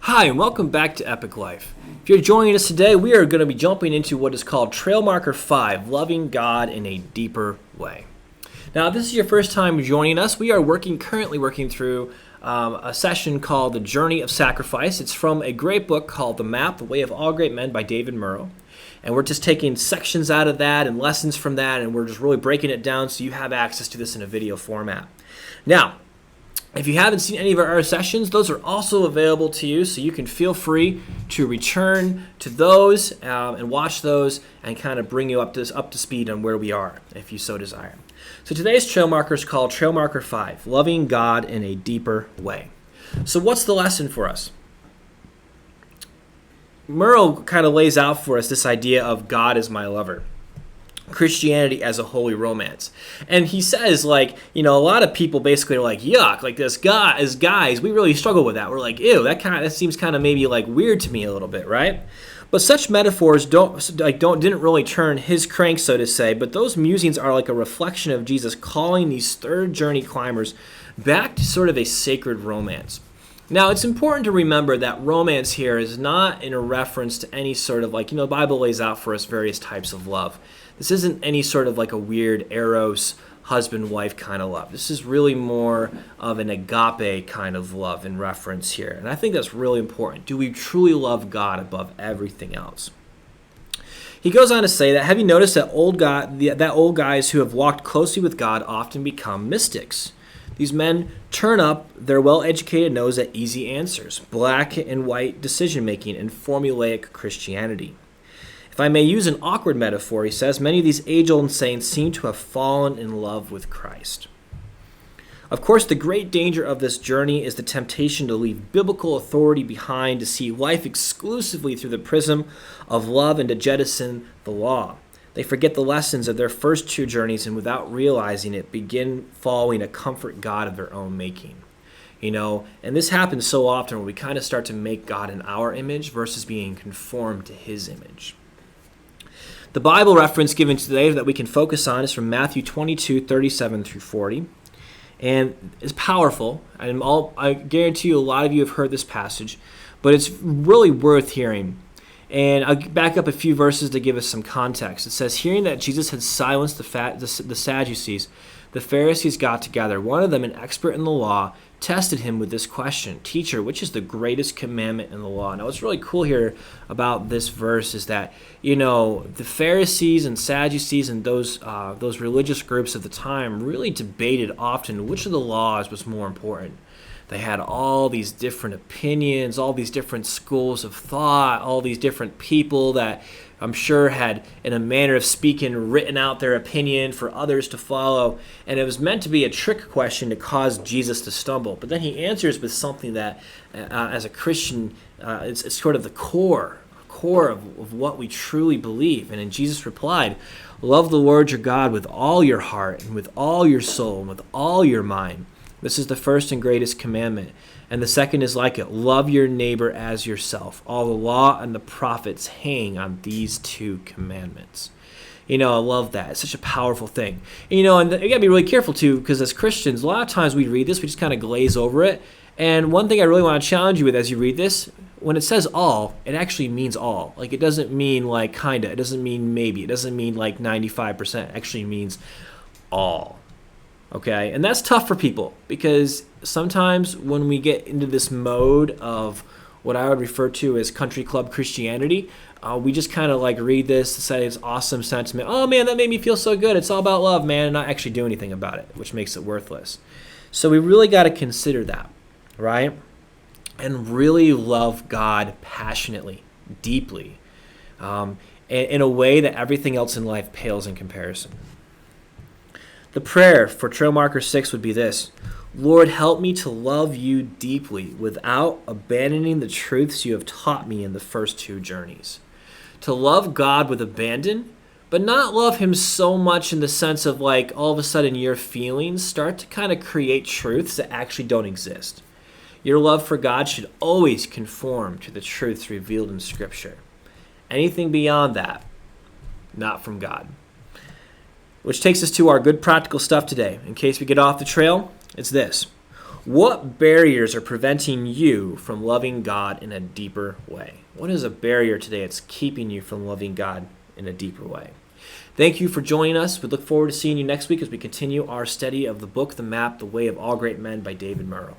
Hi, and welcome back to Epic Life. If you're joining us today, we are going to be jumping into what is called Trail Marker 5, Loving God in a Deeper Way. Now, if this is your first time joining us, we are currently working through a session called The Journey of Sacrifice. It's from a great book called The Map, The Way of All Great Men by David Murrow. And we're just taking sections out of that and lessons from that, and we're just really breaking it down so you have access to this in a video format. Now, if you haven't seen any of our sessions, those are also available to you, so you can feel free to return to those and watch those and kind of bring you up to speed on where we are, if you so desire. So today's trail marker is called Trail Marker 5, Loving God in a Deeper Way. So what's the lesson for us? Murrow kind of lays out for us this idea of God as my lover, Christianity as a holy romance. And he says, a lot of people basically are like, yuck, like this guy, as guys, we really struggle with that. We're like, ew, that seems kind of maybe like weird to me a little bit, right? But such metaphors didn't really turn his crank, so to say, but those musings are like a reflection of Jesus calling these third journey climbers back to sort of a sacred romance. Now, it's important to remember that romance here is not in a reference to any sort of the Bible lays out for us various types of love. This isn't any sort of like a weird eros, husband-wife kind of love. This is really more of an agape kind of love in reference here. And I think that's really important. Do we truly love God above everything else? He goes on to say that, have you noticed that old guys who have walked closely with God often become mystics? These men turn up their well-educated nose at easy answers, black and white decision-making, and formulaic Christianity. If I may use an awkward metaphor, he says, many of these age-old saints seem to have fallen in love with Christ. Of course, the great danger of this journey is the temptation to leave biblical authority behind, to see life exclusively through the prism of love, and to jettison the law. They forget the lessons of their first two journeys, and without realizing it, begin following a comfort God of their own making. And this happens so often where we kind of start to make God in our image versus being conformed to his image. The Bible reference given today that we can focus on is from Matthew 22:37 through 40. And it's powerful. I guarantee you a lot of you have heard this passage, but it's really worth hearing. And I'll back up a few verses to give us some context. It says, hearing that Jesus had silenced the Sadducees, the Pharisees got together. One of them, an expert in the law, tested him with this question, Teacher, which is the greatest commandment in the law? Now, what's really cool here about this verse is that, the Pharisees and Sadducees and those religious groups of the time really debated often which of the laws was more important. They had all these different opinions, all these different schools of thought, all these different people that I'm sure had, in a manner of speaking, written out their opinion for others to follow. And it was meant to be a trick question to cause Jesus to stumble. But then he answers with something that, as a Christian, it's sort of the core of what we truly believe. And then Jesus replied, love the Lord your God with all your heart and with all your soul and with all your mind. This is the first and greatest commandment. And the second is like it. Love your neighbor as yourself. All the law and the prophets hang on these two commandments. I love that. It's such a powerful thing. And you got to be really careful too, because as Christians, a lot of times we read this, we just kind of glaze over it. And one thing I really want to challenge you with as you read this, when it says all, it actually means all. It doesn't mean kinda. It doesn't mean maybe. It doesn't mean 95%. It actually means all. Okay, and that's tough for people because sometimes when we get into this mode of what I would refer to as country club Christianity, we just kind of read this to say it's awesome sentiment. Oh man, that made me feel so good. It's all about love, man, and not actually do anything about it, which makes it worthless. So we really got to consider that, right? And really love God passionately, deeply, in a way that everything else in life pales in comparison. The prayer for Trail Marker 6 would be this: Lord, help me to love you deeply without abandoning the truths you have taught me in the first two journeys. To love God with abandon, but not love him so much in the sense of all of a sudden your feelings start to kind of create truths that actually don't exist. Your love for God should always conform to the truths revealed in Scripture. Anything beyond that, not from God. Which takes us to our good practical stuff today. In case we get off the trail, it's this. What barriers are preventing you from loving God in a deeper way? What is a barrier today that's keeping you from loving God in a deeper way? Thank you for joining us. We look forward to seeing you next week as we continue our study of the book, The Map, The Way of All Great Men by David Murrow.